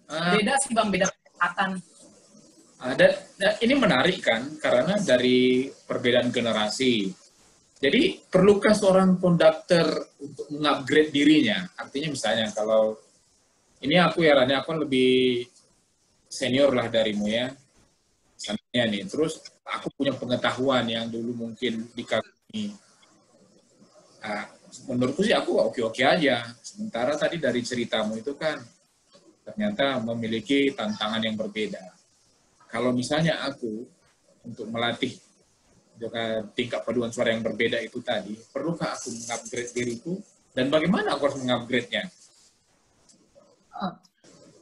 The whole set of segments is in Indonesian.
Ah, Beda sih Bang, beda pendekatan. dan ini menarik kan, karena dari perbedaan generasi. Jadi, perlukah seorang konduktor untuk mengupgrade dirinya? Artinya misalnya, kalau ini aku ya, Rani, aku kan lebih senior lah darimu ya. Misalnya nih, terus aku punya pengetahuan yang dulu mungkin dikagumi. Nah, menurutku sih aku oke-oke aja. Sementara tadi dari ceritamu itu kan ternyata memiliki tantangan yang berbeda. Kalau misalnya aku untuk melatih tingkat paduan suara yang berbeda itu tadi, perlukah aku mengupgrade diriku dan bagaimana aku harus mengupgrade-nya?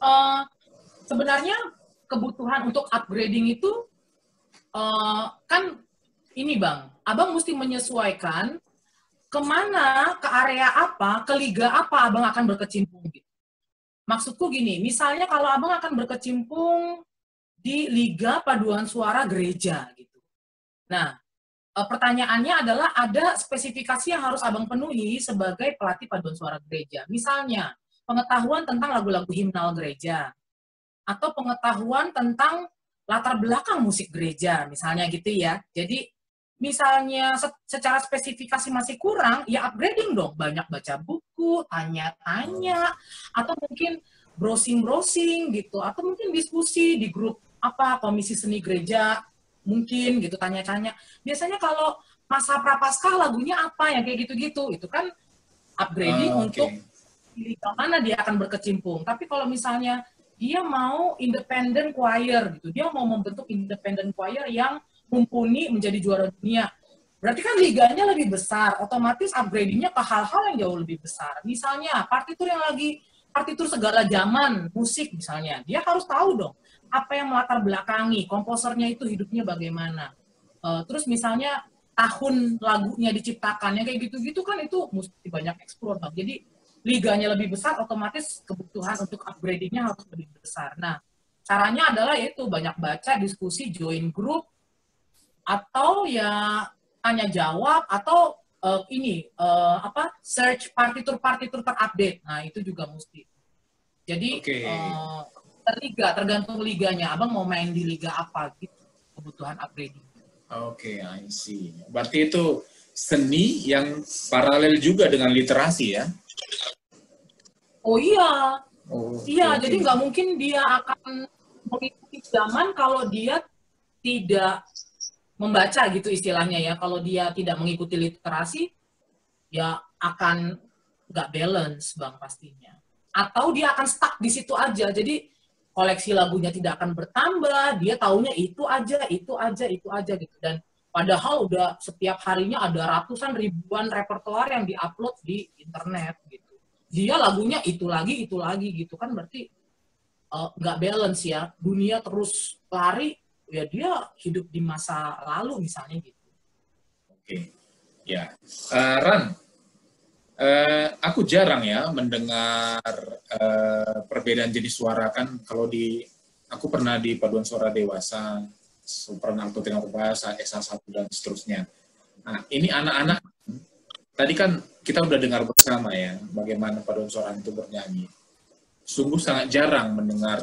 Uh, Sebenarnya kebutuhan untuk upgrading itu kan ini Bang, Abang mesti menyesuaikan kemana, ke area apa, ke liga apa Abang akan berkecimpung. Gitu. Maksudku gini, misalnya kalau Abang akan berkecimpung di Liga Paduan Suara Gereja gitu. Nah, pertanyaannya adalah ada spesifikasi yang harus Abang penuhi sebagai pelatih paduan suara gereja. Misalnya, pengetahuan tentang lagu-lagu himnal gereja, atau pengetahuan tentang latar belakang musik gereja, misalnya gitu ya. Jadi, misalnya secara spesifikasi masih kurang, ya upgrading dong. Banyak baca buku, tanya-tanya, atau mungkin browsing-browsing gitu, atau mungkin diskusi di grup apa komisi seni gereja, mungkin gitu tanya-tanya. Biasanya kalau masa prapaskah lagunya apa yang kayak gitu-gitu, itu kan upgrading untuk Oke. pilih mana dia akan berkecimpung. Tapi kalau misalnya dia mau independent choir gitu, dia mau membentuk independent choir yang mumpuni menjadi juara dunia. Berarti kan liganya lebih besar, otomatis upgradingnya ke hal-hal yang jauh lebih besar. Misalnya partitur yang lagi partitur segala zaman musik misalnya, dia harus tahu dong apa yang melatar belakangi komposernya itu hidupnya bagaimana. Terus misalnya tahun lagunya diciptakan, yang kayak gitu-gitu kan itu mesti banyak eksplor bang. Jadi liganya lebih besar, otomatis kebutuhan untuk upgradingnya harus lebih besar. Nah, caranya adalah yaitu banyak baca, diskusi, join grup, atau ya tanya jawab, atau apa search partitur-partitur terupdate. Nah, itu juga mesti. Jadi Oke. liga, tergantung liganya. Abang mau main di liga apa gitu, kebutuhan upgrading. Oke, I see. Berarti itu seni yang paralel juga dengan literasi ya? Oh iya, Oke, iya. oke. Jadi nggak mungkin dia akan mengikuti zaman kalau dia tidak membaca gitu istilahnya ya. Kalau dia tidak mengikuti literasi, ya akan nggak balance bang pastinya. Atau dia akan stuck di situ aja. Jadi koleksi lagunya tidak akan bertambah. Dia taunya itu aja, itu aja, itu aja gitu. Dan padahal udah setiap harinya ada ratusan ribuan repertoar yang diupload di internet gitu. Dia lagunya itu lagi gitu kan berarti nggak balance ya. Dunia terus lari, ya dia hidup di masa lalu misalnya gitu. Oke. Ya. Ran, aku jarang ya mendengar perbedaan jenis suara kan kalau di aku pernah di paduan suara dewasa, pernah alto tenor bass, SA1 dan seterusnya. Nah, ini anak-anak tadi kan kita udah dengar bersama ya bagaimana paduan suara itu bernyanyi. Sungguh sangat jarang mendengar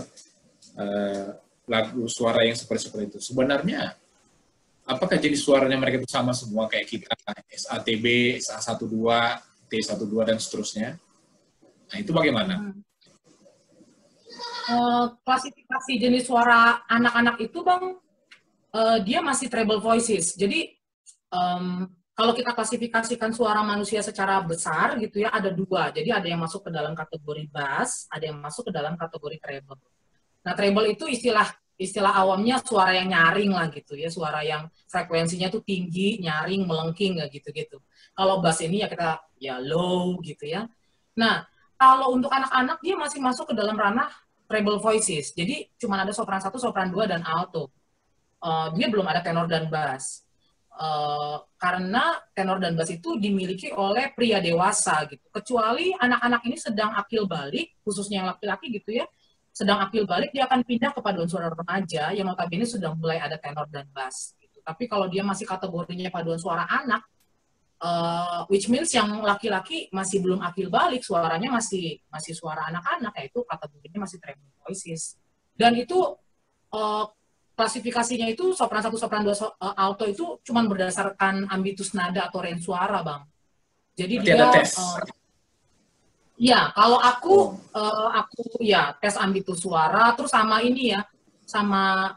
lagu suara yang seperti itu. Sebenarnya apakah jenis suaranya mereka itu sama semua kayak kita, SATB, SA12, T12 dan seterusnya? Nah, itu bagaimana? Klasifikasi jenis suara anak-anak itu bang, dia masih treble voices. Jadi kalau kita klasifikasikan suara manusia secara besar gitu ya, ada dua. Jadi ada yang masuk ke dalam kategori bass, ada yang masuk ke dalam kategori treble. Nah, treble itu istilah awamnya suara yang nyaring lah gitu ya, suara yang frekuensinya tuh tinggi, nyaring, melengking gitu-gitu. Kalau bass ini ya kita ya low gitu ya. Nah, kalau untuk anak-anak dia masih masuk ke dalam ranah treble voices. Jadi cuma ada sopran 1, sopran 2 dan alto. Dia belum ada tenor dan bass. Karena tenor dan bass itu dimiliki oleh pria dewasa gitu. Kecuali anak-anak ini sedang akil balik, khususnya yang laki-laki gitu ya, sedang akil balik dia akan pindah ke paduan suara remaja yang notabene sudah mulai ada tenor dan bass. Gitu. Tapi kalau dia masih kategorinya paduan suara anak, which means yang laki-laki masih belum akil balik, suaranya masih suara anak-anak, yaitu kategorinya masih tremolo voices. Dan itu klasifikasinya itu sopran 1, sopran 2, alto itu cuma berdasarkan ambitus nada atau range suara, Bang. Jadi berarti ada tes. Ya, kalau aku ya tes ambitus suara, terus sama ini ya, sama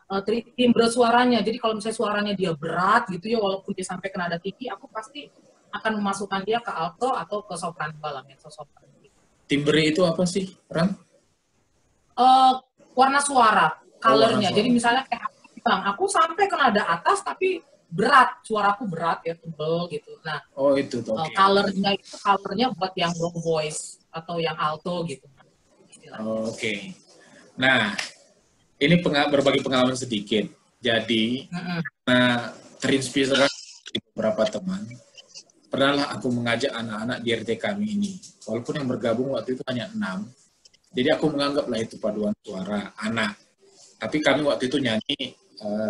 timbre suaranya. Jadi kalau misalnya suaranya dia berat gitu ya, walaupun dia sampai ke nada tinggi, aku pasti akan memasukkan dia ke alto atau ke sopran bawah, mezzo sopran. Timbre itu apa sih, Ran? Warna suara, colornya. Warna suara. Jadi misalnya kayak Bang, aku sampai ke nada atas tapi berat, suaraku berat ya, tebel gitu. Nah, itu okay. Colornya buat yang low voice atau yang alto gitu. Oke. Nah, ini berbagi pengalaman sedikit. Jadi, terinspirasi dari beberapa teman. Pernahlah aku mengajak anak-anak di RT kami ini. Walaupun yang bergabung waktu itu hanya 6. Jadi aku menganggaplah itu paduan suara anak. Tapi kami waktu itu nyanyi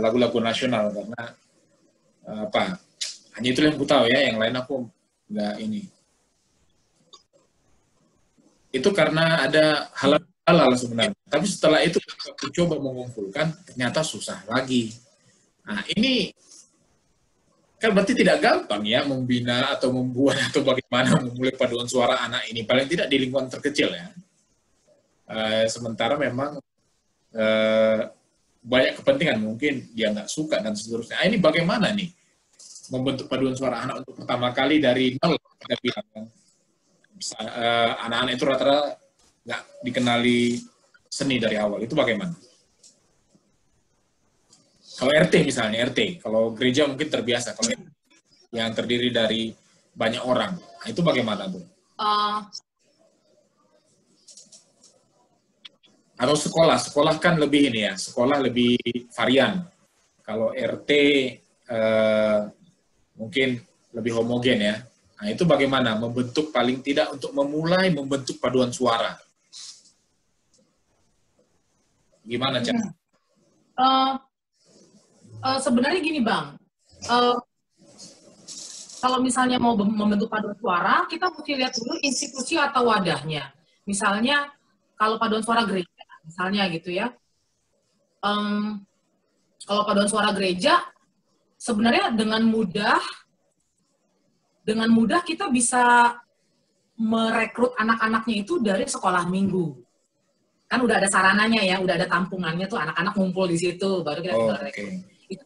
lagu-lagu nasional karena hanya itu yang aku tahu ya, yang lain aku nggak ini. Itu karena ada halal sebenarnya. Tapi setelah itu aku coba mengumpulkan, ternyata susah lagi. Nah ini kan berarti tidak gampang ya membina atau membuat atau bagaimana memulai paduan suara anak ini. Paling tidak di lingkungan terkecil ya. Sementara memang banyak kepentingan, mungkin dia nggak suka dan seterusnya. Ini bagaimana nih membentuk paduan suara anak untuk pertama kali dari nol? Kita bilang kan, anak-anak itu rata-rata nggak dikenali seni dari awal. Itu bagaimana? Kalau RT misalnya, RT. Kalau gereja mungkin terbiasa. Kalau yang terdiri dari banyak orang, nah, itu bagaimana tuh? Atau sekolah kan lebih ini ya, sekolah lebih varian. Kalau RT mungkin lebih homogen ya. Nah itu bagaimana membentuk paling tidak untuk memulai membentuk paduan suara? Gimana cara? Sebenarnya gini Bang, kalau misalnya mau membentuk paduan suara, kita mesti lihat dulu institusi atau wadahnya. Misalnya kalau paduan suara gereja, misalnya gitu ya. Kalau paduan suara gereja, sebenarnya dengan mudah kita bisa merekrut anak-anaknya itu dari sekolah minggu. Kan udah ada sarananya ya, udah ada tampungannya tuh, anak-anak ngumpul di situ, baru kita tinggal rekrut. Itu.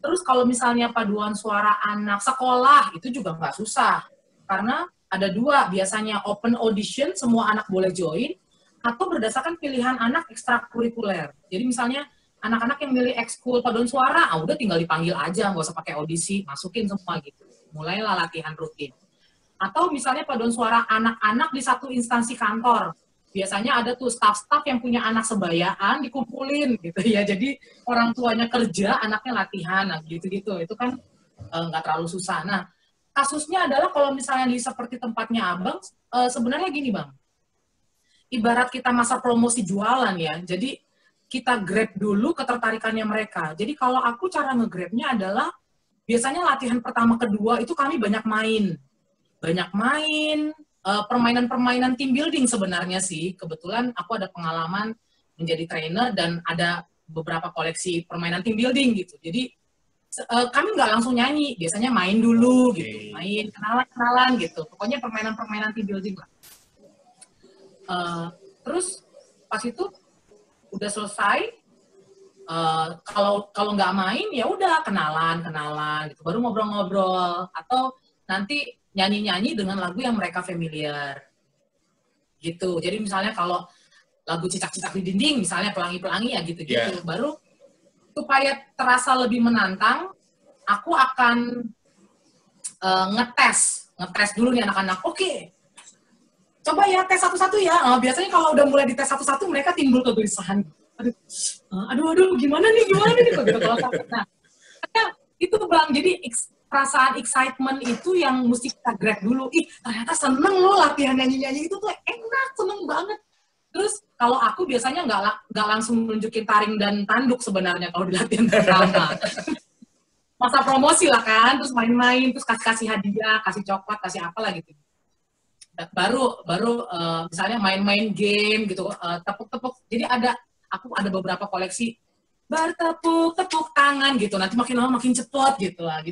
Terus kalau misalnya paduan suara anak sekolah, itu juga nggak susah. Karena ada 2, biasanya open audition, semua anak boleh join, atau berdasarkan pilihan anak ekstrakurikuler. Jadi misalnya anak-anak yang milih ekskul paduan suara, udah tinggal dipanggil aja, nggak usah pakai audisi, masukin semua gitu. Mulailah latihan rutin. Atau misalnya paduan suara anak-anak di satu instansi kantor. Biasanya ada tuh staf-staf yang punya anak sebayaan, dikumpulin gitu ya. Jadi orang tuanya kerja, anaknya latihan, nah gitu-gitu. Itu kan nggak terlalu susah. Nah, kasusnya adalah kalau misalnya di seperti tempatnya Abang, sebenarnya gini Bang, ibarat kita masa promosi jualan ya, jadi kita grab dulu ketertarikannya mereka. Jadi kalau aku cara nge-grabnya adalah, biasanya latihan pertama kedua itu kami banyak main, permainan-permainan team building sebenarnya sih. Kebetulan aku ada pengalaman menjadi trainer dan ada beberapa koleksi permainan team building gitu. Jadi kami nggak langsung nyanyi, biasanya main dulu gitu, main kenalan gitu. Pokoknya permainan-permainan team building lah. Terus pas itu udah selesai, kalau nggak main ya udah kenalan gitu, baru ngobrol-ngobrol atau nanti nyanyi-nyanyi dengan lagu yang mereka familiar gitu. Jadi misalnya kalau lagu Cicak-Cicak di Dinding misalnya, Pelangi-Pelangi ya gitu-gitu. Baru supaya terasa lebih menantang, aku akan ngetes dulu nih anak-anak. Oke, coba ya tes satu-satu ya. Biasanya kalau udah mulai dites satu-satu, mereka timbul kegelisahan. Aduh, gimana nih gitu kalau sakit. Nah, itu Bang, jadi perasaan excitement itu yang mesti kita grab dulu. Ternyata seneng loh latihan nyanyi-nyanyi itu tuh enak, seneng banget. Terus kalau aku biasanya nggak langsung nunjukin taring dan tanduk sebenarnya kalau di latihan pertama. masa promosi lah kan, terus main-main, terus kasih hadiah, kasih coklat, kasih apa lah gitu. Baru misalnya main-main game gitu, tepuk-tepuk. Jadi aku ada beberapa koleksi bertepuk-tepuk tangan gitu. Nanti makin lama makin cepet gitu lah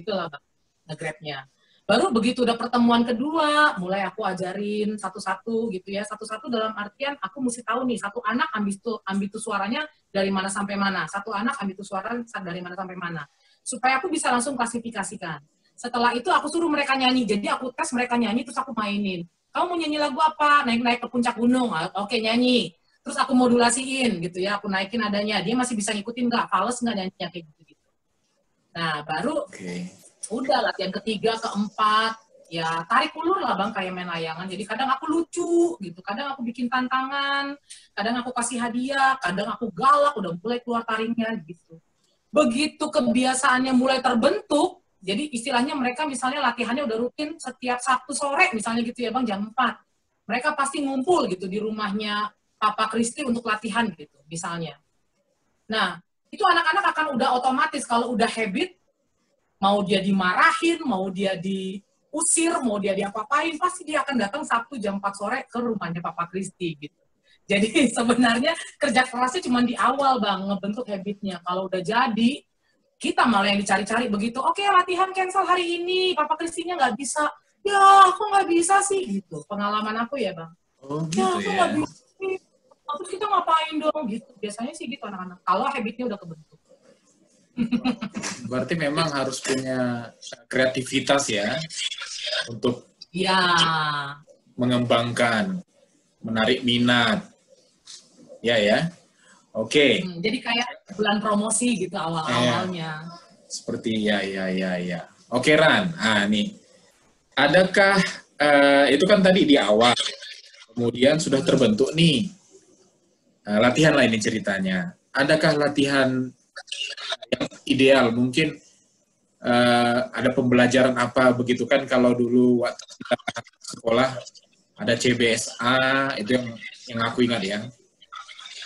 nge-grab-nya. Baru begitu udah pertemuan kedua, mulai aku ajarin satu-satu gitu ya. Satu-satu dalam artian aku mesti tahu nih, satu anak ambil tuh suaranya dari mana sampai mana. Satu anak ambil tuh suara dari mana sampai mana. Supaya aku bisa langsung klasifikasikan. Setelah itu aku suruh mereka nyanyi. Jadi aku tes mereka nyanyi, terus aku mainin. Kamu mau nyanyi lagu apa? Naik-naik ke puncak gunung. Oke, nyanyi. Terus aku modulasiin gitu ya, aku naikin adanya. Dia masih bisa ngikutin nggak? Fales nggak nyanyinya kayak gitu-gitu. Nah, baru udah latihan ketiga, keempat, ya tarik ulur lah Bang, kayak main layangan. Jadi kadang aku lucu gitu, kadang aku bikin tantangan, kadang aku kasih hadiah, kadang aku galak, udah mulai keluar taringnya gitu. Begitu kebiasaannya mulai terbentuk, jadi istilahnya mereka misalnya latihannya udah rutin setiap Sabtu sore misalnya gitu ya Bang, jam 4. Mereka pasti ngumpul gitu di rumahnya Papa Kristi untuk latihan gitu misalnya. Nah, itu anak-anak akan udah otomatis kalau udah habit, mau dia dimarahin, mau dia diusir, mau dia diapa-apain, pasti dia akan datang Sabtu jam 4 sore ke rumahnya Papa Kristi gitu. Jadi sebenarnya kerja kerasnya cuma di awal Bang, ngebentuk habitnya. Kalau udah jadi, kita malah yang dicari-cari begitu. Oke, latihan cancel hari ini, Papa Kristinya nggak bisa. Ya, aku nggak bisa sih gitu. Pengalaman aku ya Bang. Oh gitu aku nggak bisa. Terus kita ngapain dong gitu. Biasanya sih gitu anak-anak. Kalau habitnya udah kebentuk. Berarti memang harus punya kreativitas ya untuk mengembangkan, menarik minat. Ya. Oke. Jadi kayak bulan promosi gitu awal-awalnya. Seperti ya. Oke Ran, nih. Adakah itu kan tadi di awal, kemudian sudah terbentuk nih latihan lah ini ceritanya. Adakah latihan yang ideal? Mungkin ada pembelajaran apa begitu kan, kalau dulu waktu kita sekolah ada CBSA, itu yang aku ingat ya.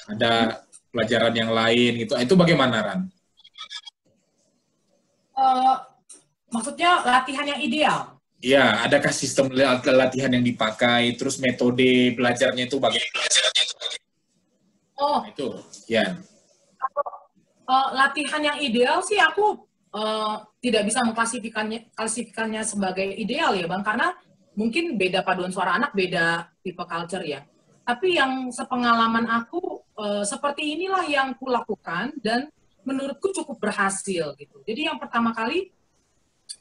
Ada pelajaran yang lain gitu. Itu bagaimana Ran? Maksudnya latihan yang ideal? Ya, adakah sistem latihan yang dipakai, terus metode belajarnya itu bagaimana? Oh, itu, ya. Latihan yang ideal sih aku tidak bisa mengklasifikasikannya sebagai ideal ya Bang, karena mungkin beda paduan suara anak, beda tipe culture ya. Tapi yang sepengalaman aku, seperti inilah yang kulakukan dan menurutku cukup berhasil gitu. Jadi yang pertama kali,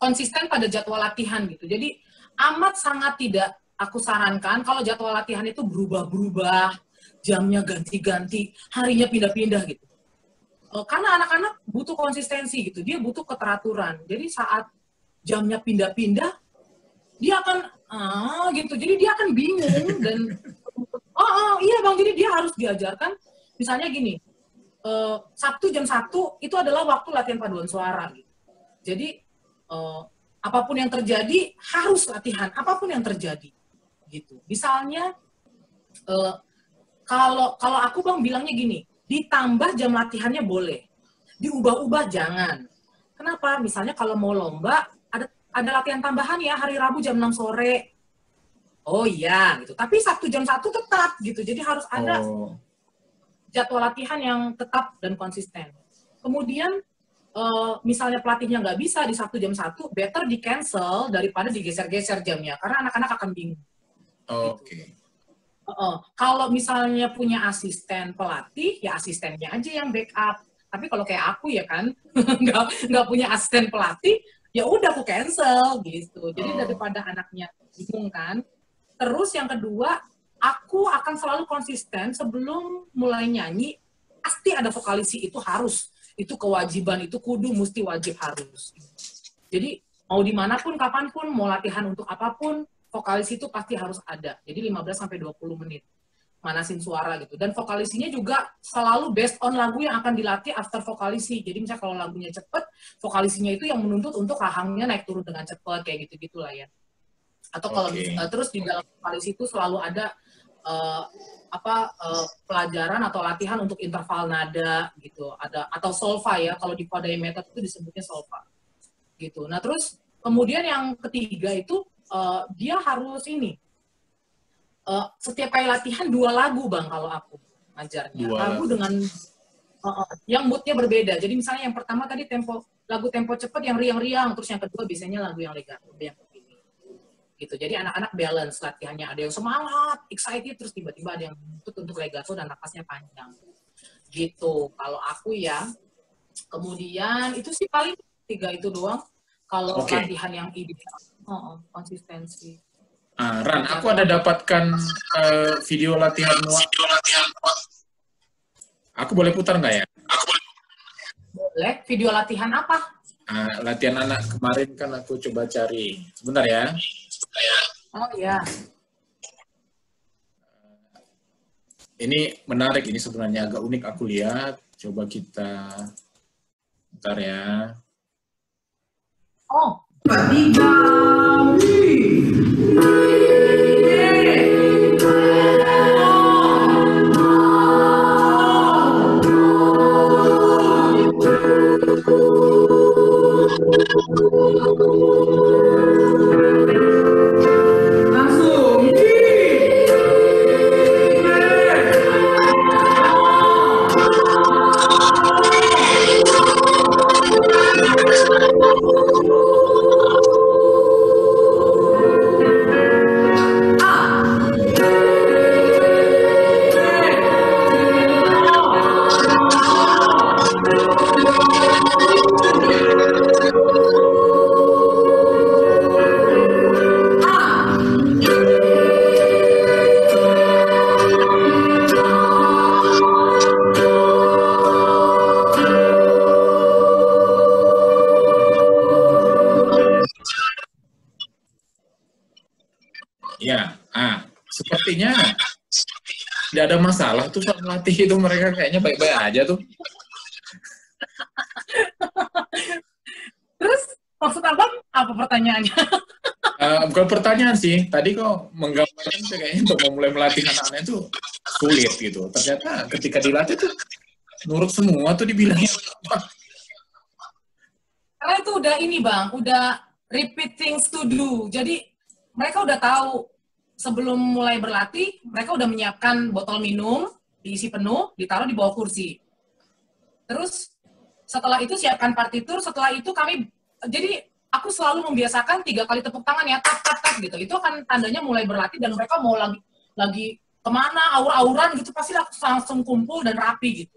konsisten pada jadwal latihan gitu. Jadi amat sangat tidak aku sarankan kalau jadwal latihan itu berubah-berubah, jamnya ganti-ganti, harinya pindah-pindah gitu. Karena anak-anak butuh konsistensi gitu, dia butuh keteraturan. Jadi saat jamnya pindah-pindah, dia akan gitu. Jadi dia akan bingung dan iya Bang, jadi dia harus diajarkan. Misalnya gini, Sabtu jam 1 itu adalah waktu latihan paduan suara. Gitu. Jadi apapun yang terjadi harus latihan, apapun yang terjadi. Gitu. Misalnya kalau aku Bang bilangnya gini, ditambah jam latihannya boleh, diubah-ubah jangan. Kenapa? Misalnya kalau mau lomba, ada latihan tambahan ya hari Rabu jam 6 sore. Oh iya, gitu. Tapi Sabtu jam 1 tetap gitu. Jadi harus ada jadwal latihan yang tetap dan konsisten. Kemudian misalnya pelatihnya nggak bisa di Sabtu jam 1, better di cancel daripada digeser-geser jamnya, karena anak-anak akan bingung. Oke. Kalau misalnya punya asisten pelatih, ya asistennya aja yang backup. Tapi kalau kayak aku ya kan, nggak punya asisten pelatih, ya udah aku cancel gitu. Jadi daripada anaknya bingung kan. Terus yang kedua, aku akan selalu konsisten sebelum mulai nyanyi, pasti ada vokalisi, itu harus. Itu kewajiban, itu kudu, mesti wajib harus. Jadi mau dimanapun, kapanpun, mau latihan untuk apapun, vokalis itu pasti harus ada. Jadi 15-20 menit manasin suara gitu. Dan vokalisinya juga selalu based on lagu yang akan dilatih after vokalisi. Jadi misalnya kalau lagunya cepet, vokalisinya itu yang menuntut untuk rahangnya naik turun dengan cepet, kayak gitu-gitu lah ya. Atau kalau terus di dalam vokalisi itu selalu ada pelajaran atau latihan untuk interval nada gitu. Ada atau solfa ya. Kalau di Kodayu Method itu disebutnya solfa. gitu. Nah terus kemudian yang ketiga itu dia harus ini setiap kali latihan 2 lagu Bang kalau aku ngajarnya. Lagu dengan yang moodnya berbeda. Jadi misalnya yang pertama tadi lagu tempo cepat yang riang-riang, terus yang kedua biasanya lagu yang legato, yang begini. Gitu. Jadi anak-anak balance latihannya. Ada yang semangat, excited, terus tiba-tiba ada yang untuk legato dan napasnya panjang. Gitu. Kalau aku ya. Kemudian itu sih paling 3 itu doang. Kalau latihan yang ideal, konsistensi. Ran, aku ada dapatkan video latihanmu. Aku boleh putar nggak ya? Boleh. Video latihan apa? Latihan anak kemarin kan aku coba cari. Sebentar ya. Oh ya. Ini menarik, ini sebenarnya agak unik aku lihat. Coba kita, bentar ya. Oh. Ya, sepertinya tidak ada masalah tuh saat melatih itu, mereka kayaknya baik-baik aja tuh. Terus maksud Abang apa pertanyaannya? Bukan pertanyaan sih, tadi kok menggambarkan kayaknya untuk memulai melatih anak-anaknya itu sulit gitu. Ternyata ketika dilatih tuh nurut semua tuh dibilangnya. Karena itu udah ini Bang, udah repeat things to do. Jadi mereka udah tahu sebelum mulai berlatih, mereka udah menyiapkan botol minum, diisi penuh, ditaruh di bawah kursi. Terus setelah itu siapkan partitur, setelah itu jadi aku selalu membiasakan 3 kali tepuk tangan ya, tap, tap, tap gitu. Itu akan tandanya mulai berlatih dan mereka mau lagi kemana, aur-auran gitu, pasti langsung kumpul dan rapi gitu.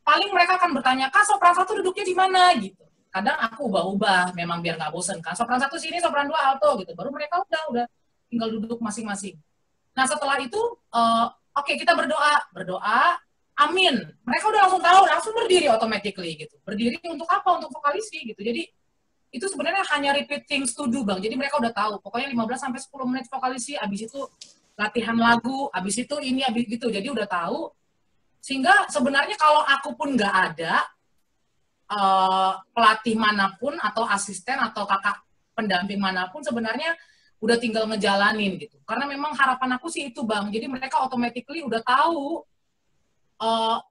Paling mereka akan bertanya, Kak, sopran 1 duduknya di mana gitu. Kadang aku ubah-ubah, memang biar nggak bosen kan. Sopran 1 sini, sopran 2 alto gitu. Baru mereka udah tinggal duduk masing-masing. Nah setelah itu, oke, kita berdoa, amin. Mereka udah langsung tahu, langsung berdiri automatically gitu. Berdiri untuk apa? Untuk vokalisi gitu. Jadi itu sebenarnya hanya repeat things to do Bang. Jadi mereka udah tahu. Pokoknya 15-10 menit vokalisi, abis itu latihan lagu, abis itu ini, abis gitu. Jadi udah tahu. Sehingga sebenarnya kalau aku pun nggak ada, pelatih manapun atau asisten atau kakak pendamping manapun sebenarnya udah tinggal ngejalanin gitu. Karena memang harapan aku sih itu Bang. Jadi mereka automatically udah tahu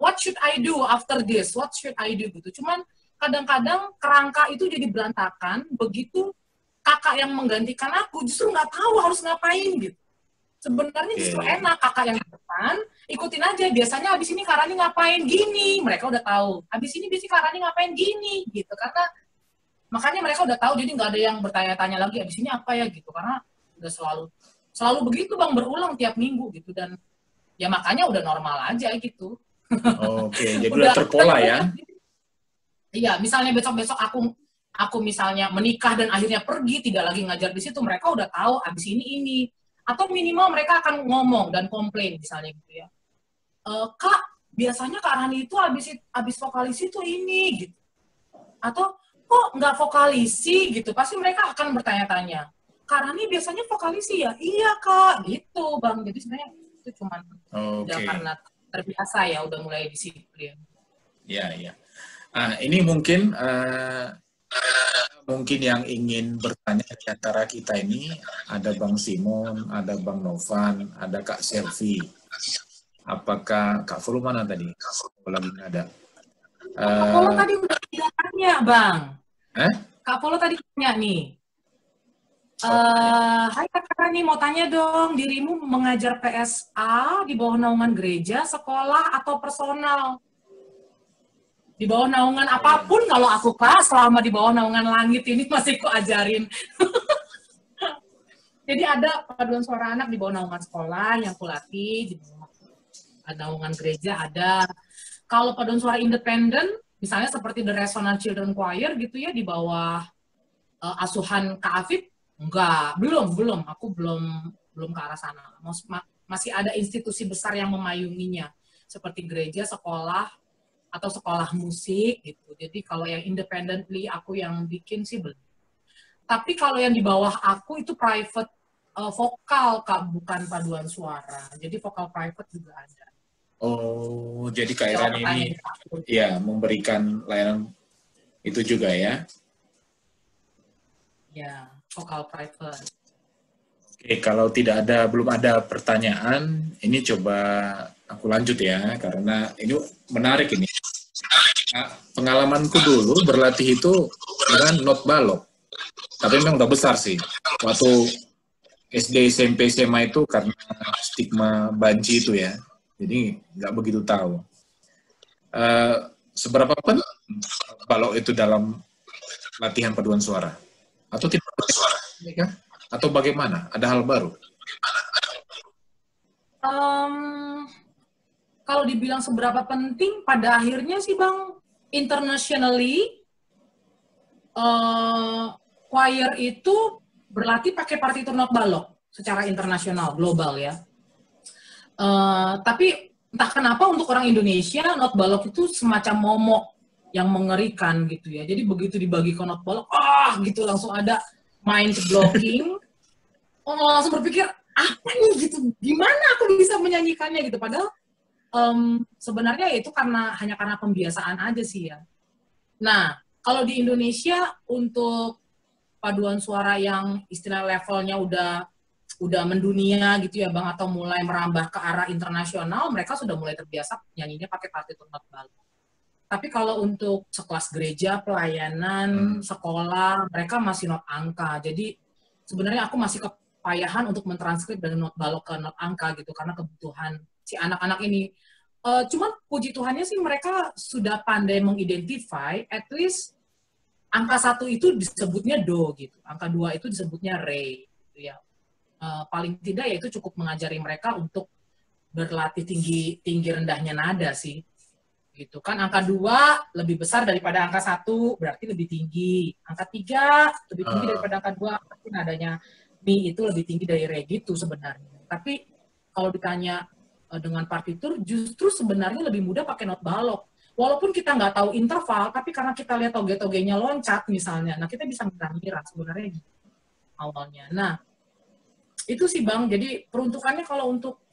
what should I do after this? What should I do gitu. Cuman kadang-kadang kerangka itu jadi berantakan begitu kakak yang menggantikan aku justru nggak tahu harus ngapain gitu. Sebenarnya justru enak kakak yang di depan, ikutin aja. Biasanya abis ini Kak Rani ngapain gini, mereka udah tahu. Abis ini biasanya Kak Rani ngapain gini, gitu. Karena makanya mereka udah tahu, jadi nggak ada yang bertanya-tanya lagi abis ini apa ya gitu. Karena udah selalu begitu Bang, berulang tiap minggu gitu. Dan ya makanya udah normal aja gitu. Oke, jadi udah terpola ya. Iya, misalnya besok-besok aku misalnya menikah dan akhirnya pergi, tidak lagi ngajar di situ, mereka udah tahu abis ini. Atau minimal mereka akan ngomong dan komplain misalnya gitu ya. Kak, biasanya Kak Rani itu habis vokalisi itu ini gitu. Atau kok nggak vokalisi gitu. Pasti mereka akan bertanya-tanya. Kak Rani biasanya vokalisi ya? Iya Kak, gitu Bang. Jadi sebenarnya itu cuma udah karena terbiasa ya, udah mulai disiplin. Iya. Ini mungkin yang ingin bertanya di antara kita ini, ada Bang Simon, ada Bang Novan, ada Kak Selvi. Apakah Kak Fulu mana tadi? Kak Fulu lagi nggak ada. Kalau tadi udah tanya, Bang. Kak Polo tadi tanya nih, hai kakak nih mau tanya dong, dirimu mengajar PSA di bawah naungan gereja, sekolah, atau personal? Di bawah naungan apapun, kalau aku kelas selama di bawah naungan langit ini masih ku ajarin. Jadi ada paduan suara anak di bawah naungan sekolah yang kulatih, di bawah naungan gereja ada. Kalau paduan suara independen, misalnya seperti The Resonant Children Choir gitu ya, di bawah asuhan Kak Afif, enggak, belum, aku belum ke arah sana. Masih ada institusi besar yang memayunginya, seperti gereja, sekolah, atau sekolah musik gitu. Jadi kalau yang independently aku yang bikin sih belum. Tapi kalau yang di bawah aku itu private vokal, Kak, bukan paduan suara. Jadi vokal private juga ada. Oh, jadi Kak Iran ini ya memberikan layanan itu juga ya? Ya, vokal private. Oke, kalau belum ada pertanyaan, ini coba aku lanjut ya, karena ini menarik ini. Nah, pengalamanku dulu berlatih itu dengan not balok. Tapi memang udah besar sih. Waktu SD, SMP, SMA itu karena stigma banci itu ya. Jadi nggak begitu tahu. Seberapa penting balok itu dalam latihan paduan suara? Atau tidak suara? Atau bagaimana? Ada hal baru? Kalau dibilang seberapa penting, pada akhirnya sih Bang, internationally, choir itu berlatih pakai partitur not balok secara internasional, global ya. Tapi entah kenapa untuk orang Indonesia, not balok itu semacam momok yang mengerikan gitu ya. Jadi begitu dibagi ke not balok, gitu langsung ada mind blocking. Langsung berpikir, apa nih gitu, gimana aku bisa menyanyikannya gitu. Padahal sebenarnya itu hanya karena pembiasaan aja sih ya. Nah, kalau di Indonesia untuk paduan suara yang istilah levelnya udah mendunia gitu ya Bang, atau mulai merambah ke arah internasional, mereka sudah mulai terbiasa nyanyinya pakai partitur not balok. Tapi kalau untuk sekelas gereja, pelayanan, sekolah, mereka masih not angka. Jadi sebenarnya aku masih kepayahan untuk mentranskrip dari not balok ke not angka gitu, karena kebutuhan si anak-anak ini. Cuman puji Tuhannya sih mereka sudah pandai mengidentify, at least angka 1 itu disebutnya do gitu, angka 2 itu disebutnya re gitu ya. Paling tidak ya itu cukup mengajari mereka untuk berlatih tinggi rendahnya nada sih. Gitu kan, angka 2 lebih besar daripada angka 1, berarti lebih tinggi. Angka 3 lebih tinggi daripada angka 2, berarti nadanya mi itu lebih tinggi dari re gitu sebenarnya. Tapi kalau ditanya dengan partitur, justru sebenarnya lebih mudah pakai not balok. Walaupun kita nggak tahu interval, tapi karena kita lihat toge-togenya loncat misalnya, nah kita bisa mengira sebenarnya gitu awalnya. Nah, itu sih Bang, jadi peruntukannya kalau untuk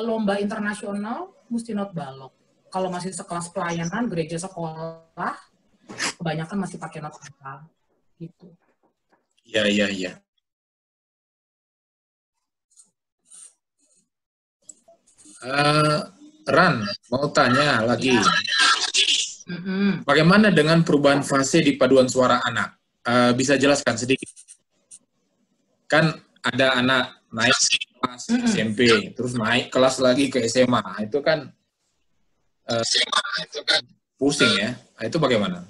lomba internasional, mesti not balok. Kalau masih sekelas pelayanan, gereja, sekolah, kebanyakan masih pakai not angka. Gitu. Iya. Ran, mau tanya lagi. Bagaimana dengan perubahan fase di paduan suara anak? Bisa jelaskan sedikit? Kan ada anak naik kelas SMP, terus naik kelas lagi ke SMA. Itu kan pusing ya. Itu bagaimana?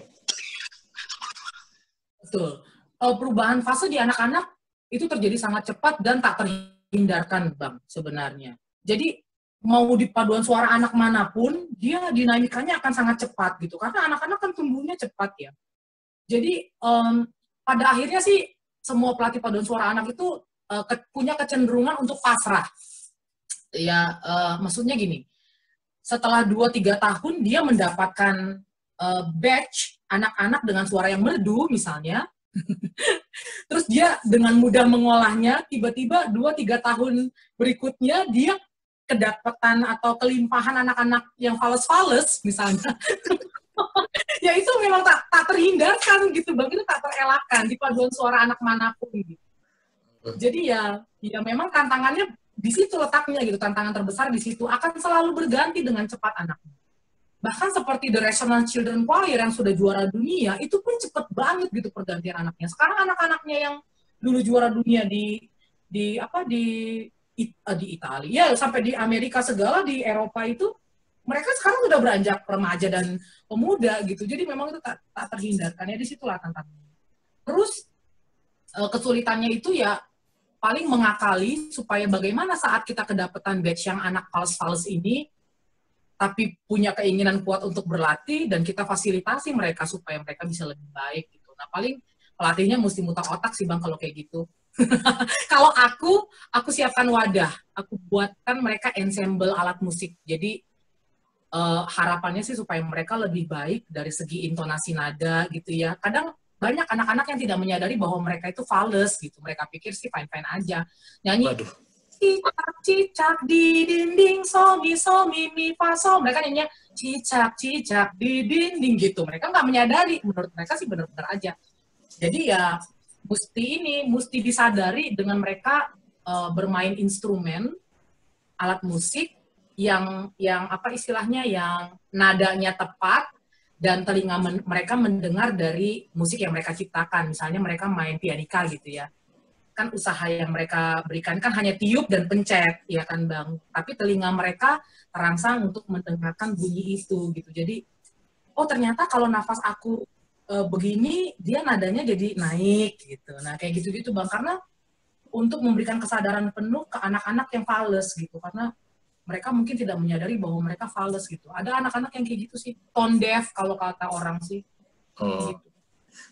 Betul. Perubahan fase di anak-anak itu terjadi sangat cepat dan tak terhindarkan, Bang, sebenarnya. Jadi mau di paduan suara anak manapun, dia dinamikanya akan sangat cepat gitu. Karena anak-anak kan tumbuhnya cepat ya. Jadi pada akhirnya sih semua pelatih paduan suara anak itu punya kecenderungan untuk pasrah. Ya, maksudnya gini, setelah 2-3 tahun dia mendapatkan batch anak-anak dengan suara yang merdu misalnya, terus dia dengan mudah mengolahnya, tiba-tiba 2-3 tahun berikutnya dia kedapatan atau kelimpahan anak-anak yang fales-fales misalnya. Ya itu memang tak terhindarkan gitu Bang, itu tak terelakkan di paduan suara anak manapun gitu. Jadi ya memang tantangannya di situ letaknya gitu, tantangan terbesar di situ, akan selalu berganti dengan cepat anaknya. Bahkan seperti The Rational Children Choir yang sudah juara dunia, itu pun cepet banget gitu pergantian anaknya. Sekarang anak-anaknya yang dulu juara dunia di Italia, sampai di Amerika segala, di Eropa itu, mereka sekarang sudah beranjak remaja dan pemuda gitu. Jadi memang itu tak terhindarkan ya, disitulah tantangannya. Terus kesulitannya itu ya paling mengakali supaya bagaimana saat kita kedapatan batch yang anak fals-fals ini, tapi punya keinginan kuat untuk berlatih dan kita fasilitasi mereka supaya mereka bisa lebih baik gitu. Nah paling pelatihnya mesti muter otak sih Bang kalau kayak gitu. Kalau aku siapkan wadah, aku buatkan mereka ensemble alat musik. Jadi harapannya sih supaya mereka lebih baik dari segi intonasi nada gitu ya. Kadang banyak anak-anak yang tidak menyadari bahwa mereka itu fals gitu. Mereka pikir sih fine-fine aja. Nyanyi Waduh. cicak di dinding so mi fa so, mereka nyanyinya cicak di dinding gitu, mereka nggak menyadari, menurut mereka sih benar-benar aja. Jadi ya mesti disadari dengan mereka bermain instrumen alat musik yang apa istilahnya, yang nadanya tepat dan telinga mereka mendengar dari musik yang mereka ciptakan. Misalnya mereka main pianika gitu ya, kan usaha yang mereka berikan kan hanya tiup dan pencet, ya kan Bang. Tapi telinga mereka terangsang untuk mendengarkan bunyi itu gitu. Jadi, oh ternyata kalau nafas aku begini, dia nadanya jadi naik gitu. Nah kayak gitu-gitu Bang. Karena untuk memberikan kesadaran penuh ke anak-anak yang fals gitu. Karena mereka mungkin tidak menyadari bahwa mereka fals gitu. Ada anak-anak yang kayak gitu sih. Tone deaf kalau kata orang sih. Oh, Gitu.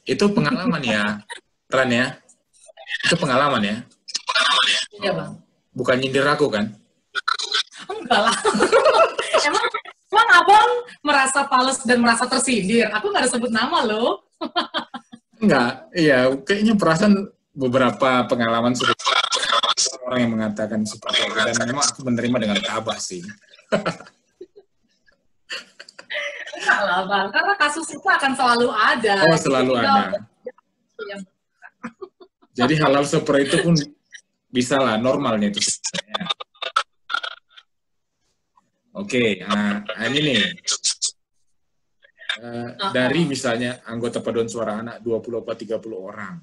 itu pengalaman ya, Ran ya? Itu pengalaman ya? Iya Bang. Bukan nyindir aku kan? Enggak lah. emang abang merasa fals dan merasa tersindir? Aku nggak ada sebut nama loh. Enggak, iya. Kayaknya perasaan beberapa pengalaman sudah orang yang mengatakan seperti itu. Dan memang aku menerima dengan tabah sih. Enggak lah Bang, karena kasus itu akan selalu ada. Oh, selalu ada. Jadi hal-hal seperti itu pun bisa lah, normalnya itu. Oke, nah ini nih. Dari misalnya anggota paduan suara anak 20 atau 30 orang.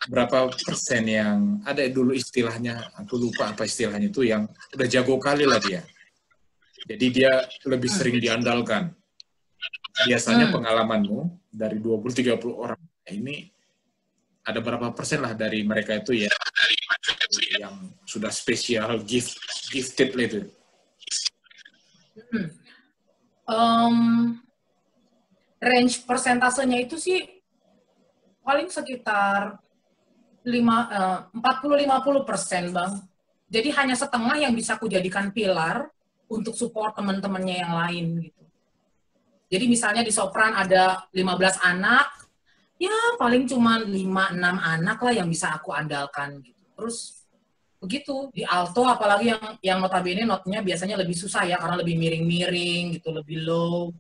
Berapa persen yang ada dulu istilahnya, aku lupa apa istilahnya itu, yang udah jago kali lah dia. Jadi dia lebih sering diandalkan. Biasanya pengalamanmu dari 20-30 orang ini, ada berapa persen lah dari mereka itu ya yang sudah spesial, gifted lah itu? Range persentasenya itu sih paling sekitar 40-50% Bang. Jadi hanya setengah yang bisa aku jadikan pilar untuk support teman-temannya yang lain gitu. Jadi misalnya di sopran ada 15 anak, ya paling cuma 5-6 anak lah yang bisa aku andalkan gitu. Terus begitu di alto, apalagi yang notabene notnya biasanya lebih susah ya karena lebih miring-miring gitu, lebih low.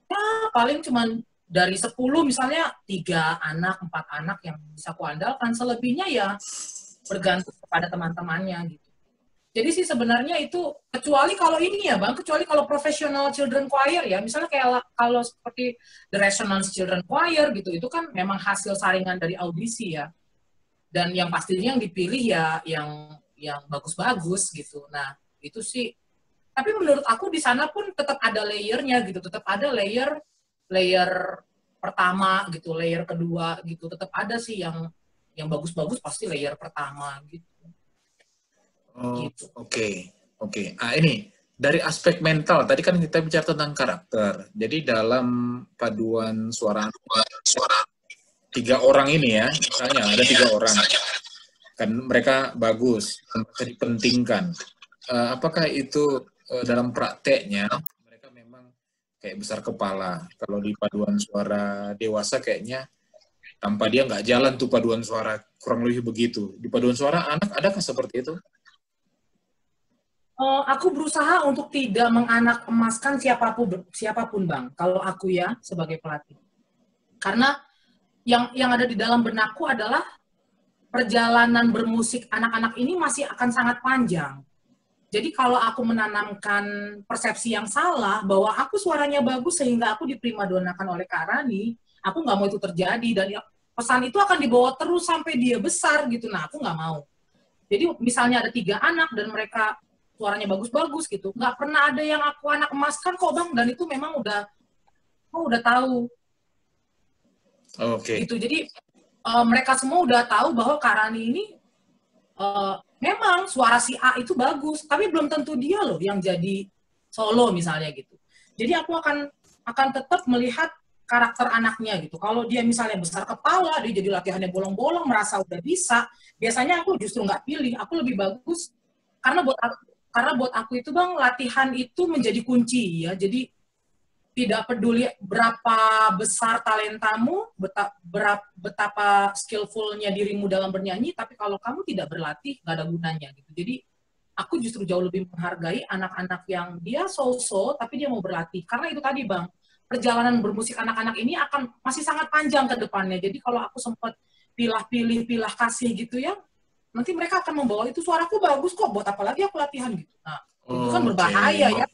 Ya paling cuma dari 10 misalnya 3 anak, 4 anak yang bisa aku andalkan, selebihnya ya bergantung kepada teman-temannya gitu. Jadi sih sebenarnya itu, kecuali kalau ini ya Bang, kecuali kalau professional children choir ya, misalnya kayak kalau seperti The Rational Children Choir gitu, itu kan memang hasil saringan dari audisi ya. Dan yang pastinya yang dipilih ya yang bagus-bagus gitu. Nah, itu sih. Tapi menurut aku di sana pun tetap ada layernya gitu, tetap ada layer pertama gitu, layer kedua gitu, tetap ada sih yang bagus-bagus pasti layer pertama gitu. Oh, gitu. Oke. Ini dari aspek mental, tadi kan kita bicara tentang karakter. Jadi dalam paduan suara 3 orang ini ya, misalnya ada 3 orang, kan mereka bagus, dipentingkan. Apakah itu dalam prakteknya mereka memang kayak besar kepala? Kalau di paduan suara dewasa kayaknya tanpa dia nggak jalan tuh paduan suara, kurang lebih begitu. Di paduan suara anak adakah seperti itu? Aku berusaha untuk tidak menganak emaskan siapapun Bang, kalau aku ya sebagai pelatih. Karena yang ada di dalam benakku adalah perjalanan bermusik anak-anak ini masih akan sangat panjang. Jadi kalau aku menanamkan persepsi yang salah bahwa aku suaranya bagus sehingga aku diprimadonakan oleh Kak Rani, aku nggak mau itu terjadi dan pesan itu akan dibawa terus sampai dia besar gitu. Nah, aku nggak mau. Jadi misalnya ada 3 anak dan mereka suaranya bagus-bagus gitu, nggak pernah ada yang aku anak emaskan kok Bang, dan itu memang udah tahu. Oke. Gitu. Jadi mereka semua udah tahu bahwa Kak Rani ini memang suara si A itu bagus, tapi belum tentu dia loh yang jadi solo misalnya gitu. Jadi aku akan tetap melihat karakter anaknya gitu. Kalau dia misalnya besar kepala, dia jadi latihannya bolong-bolong, merasa udah bisa, biasanya aku justru nggak pilih. Aku lebih bagus karena buat aku itu Bang, latihan itu menjadi kunci ya. Jadi tidak peduli berapa besar talentamu, betapa skillfulnya dirimu dalam bernyanyi, tapi kalau kamu tidak berlatih, nggak ada gunanya gitu. Jadi aku justru jauh lebih menghargai anak-anak yang dia so-so, tapi dia mau berlatih. Karena itu tadi Bang, perjalanan bermusik anak-anak ini akan masih sangat panjang ke depannya. Jadi kalau aku sempat pilah kasih gitu ya, nanti mereka akan membawa itu suaraku bagus kok, buat apa lagi aku latihan gitu. Nah, itu kan berbahaya ya.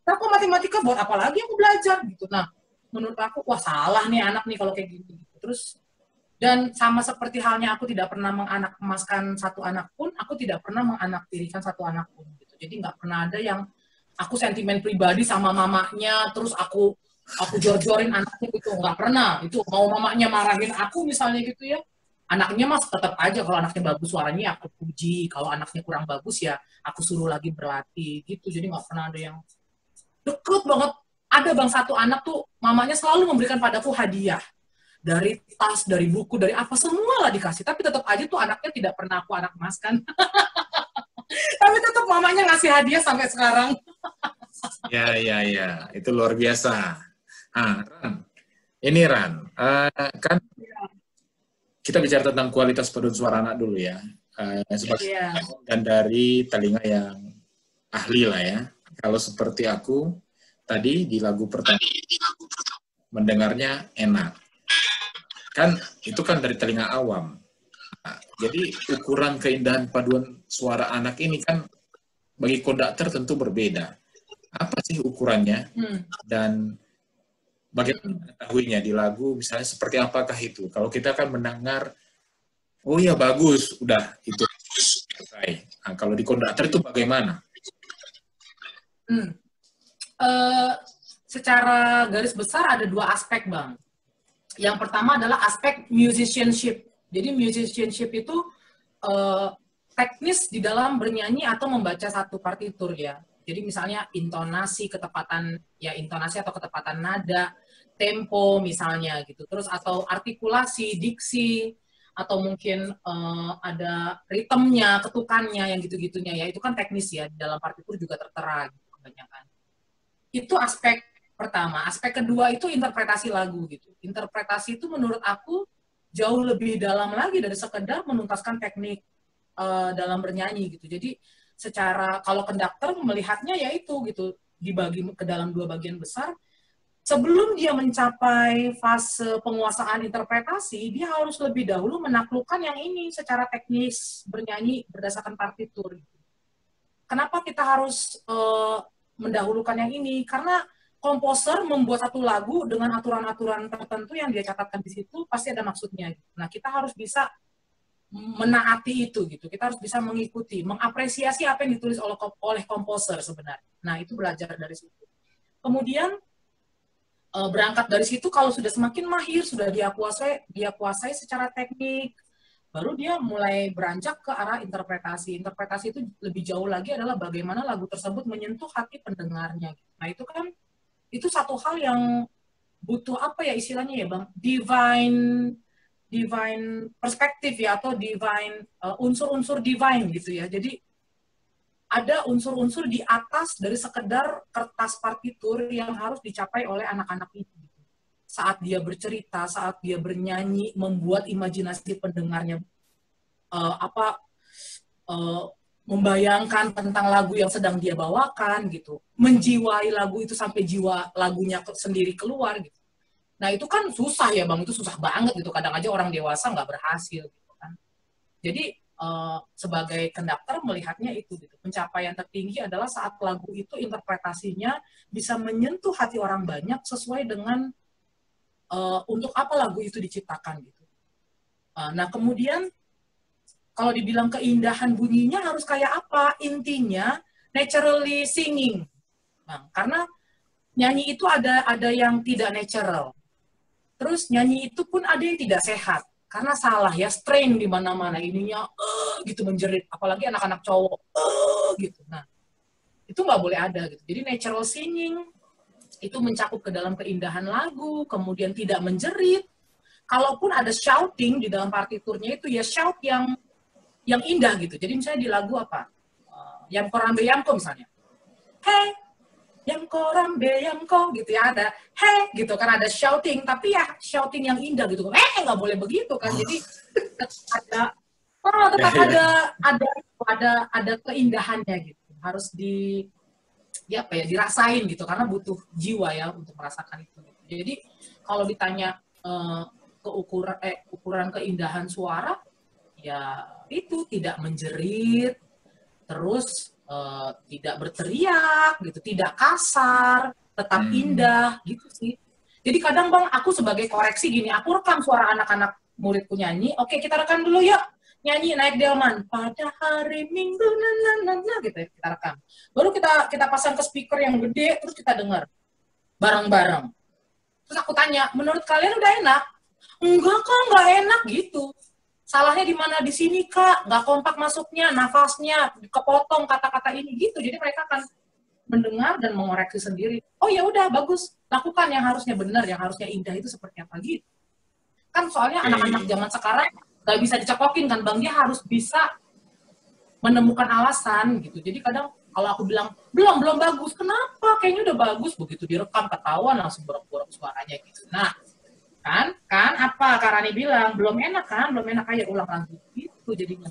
Aku matematika buat apa lagi aku belajar gitu. Nah, menurut aku wah salah nih anak nih kalau kayak gini. Terus dan sama seperti halnya aku tidak pernah menganak emaskan satu anak pun, aku tidak pernah menganaktirikan satu anak pun gitu. Jadi nggak pernah ada yang aku sentimen pribadi sama mamanya, terus aku jor-jorin anaknya gitu, nggak pernah. Itu mau mamanya marahin aku misalnya gitu ya, anaknya mas tetap aja kalau anaknya bagus suaranya aku puji, kalau anaknya kurang bagus ya aku suruh lagi berlatih gitu. Jadi nggak pernah ada yang deket banget. Ada Bang satu anak tuh mamanya selalu memberikan padaku hadiah. Dari tas, dari buku, dari apa, semua lah dikasih. Tapi tetap aja tuh anaknya tidak pernah aku anak emaskan. Tapi tetap mamanya ngasih hadiah sampai sekarang. Ya. Itu luar biasa. Ran. Ini Ran, kan kita bicara tentang kualitas paduan suara anak dulu ya. Dan dari telinga yang ahli lah ya. Kalau seperti aku, tadi di lagu pertama, mendengarnya enak. Kan, itu kan dari telinga awam. Nah, jadi ukuran keindahan paduan suara anak ini kan, bagi konduktor tentu berbeda. Apa sih ukurannya? Dan bagaimana mengetahuinya di lagu, misalnya seperti apakah itu? Kalau kita kan mendengar, oh ya bagus, udah, itu selesai. Nah, kalau di konduktor itu bagaimana? Secara garis besar ada 2 aspek Bang. Yang pertama adalah aspek musicianship. Jadi musicianship itu teknis di dalam bernyanyi atau membaca satu partitur ya. Jadi misalnya intonasi atau ketepatan nada, tempo misalnya gitu. Terus atau artikulasi, diksi, atau mungkin ada ritmenya, ketukannya, yang gitu-gitunya ya. Itu kan teknis ya, di dalam partitur juga tertera gitu, kebanyakan. Itu aspek pertama. Aspek kedua itu interpretasi lagu gitu. Interpretasi itu menurut aku jauh lebih dalam lagi dari sekedar menuntaskan teknik dalam bernyanyi gitu. Jadi secara kalau konduktor melihatnya yaitu gitu dibagi ke dalam 2 bagian besar. Sebelum dia mencapai fase penguasaan interpretasi, dia harus lebih dahulu menaklukkan yang ini secara teknis bernyanyi berdasarkan partitur. Kenapa kita harus mendahulukan yang ini? Karena komposer membuat satu lagu dengan aturan-aturan tertentu yang dia catatkan di situ pasti ada maksudnya. Nah, kita harus bisa menaati itu gitu. Kita harus bisa mengikuti, mengapresiasi apa yang ditulis oleh komposer sebenarnya. Nah, itu belajar dari situ. Kemudian berangkat dari situ kalau sudah semakin mahir, sudah dia kuasai secara teknik, baru dia mulai beranjak ke arah interpretasi. Interpretasi itu lebih jauh lagi adalah bagaimana lagu tersebut menyentuh hati pendengarnya. Nah, itu kan itu satu hal yang butuh apa ya istilahnya ya Bang, divine perspektif ya, atau divine unsur-unsur divine gitu ya. Jadi ada unsur-unsur di atas dari sekedar kertas partitur yang harus dicapai oleh anak-anak itu. Saat dia bercerita, saat dia bernyanyi, membuat imajinasi pendengarnya membayangkan tentang lagu yang sedang dia bawakan gitu, menjiwai lagu itu sampai jiwa lagunya sendiri keluar gitu. Nah itu kan susah ya Bang, itu susah banget gitu. Kadang aja orang dewasa nggak berhasil gitu kan. Jadi sebagai konduktor melihatnya itu gitu. Pencapaian tertinggi adalah saat lagu itu interpretasinya bisa menyentuh hati orang banyak sesuai dengan untuk apa lagu itu diciptakan gitu. Nah kemudian kalau dibilang keindahan bunyinya harus kayak apa? Intinya naturally singing, Bang. Karena nyanyi itu ada yang tidak natural. Terus nyanyi itu pun ada yang tidak sehat. Karena salah ya, strain di mana-mana ininya gitu menjerit, apalagi anak-anak cowok gitu. Nah, itu nggak boleh ada gitu. Jadi natural singing itu mencakup ke dalam keindahan lagu, kemudian tidak menjerit. Kalaupun ada shouting di dalam partiturnya itu ya shout yang indah gitu. Jadi misalnya di lagu apa? Yang Korambe Yamko misalnya. Hey, yang Korambe Yamko gitu ya, ada hey gitu kan, ada shouting, tapi ya shouting yang indah gitu. Nggak boleh begitu kan. Jadi tetap ada keindahannya gitu. Harus dirasain gitu, karena butuh jiwa ya untuk merasakan itu. Jadi kalau ditanya ukuran keindahan suara, ya itu tidak menjerit, terus tidak berteriak gitu, tidak kasar, tetap indah gitu sih. Jadi kadang Bang, aku sebagai koreksi gini, aku rekam suara anak-anak muridku nyanyi, oke kita rekam dulu yuk, nyanyi naik delman pada hari Minggu gitu ya, kita rekam. Baru kita pasang ke speaker yang gede, terus kita dengar bareng-bareng. Terus aku tanya, menurut kalian udah enak? Enggak kok, nggak enak gitu. Salahnya di mana? Di sini Kak, nggak kompak masuknya, nafasnya kepotong kata-kata ini gitu. Jadi mereka akan mendengar dan mengoreksi sendiri. Oh ya udah bagus, lakukan yang harusnya benar, yang harusnya indah itu seperti apa gitu. Kan soalnya anak-anak zaman sekarang nggak bisa dicekokin kan Bang, dia harus bisa menemukan alasan gitu. Jadi kadang kalau aku bilang belum bagus, kenapa? Kayaknya udah bagus, begitu direkam ketahuan langsung borok-borok suaranya gitu. Nah, kan apa Kak Rani bilang belum enak, ayo ulang lagi gitu jadinya.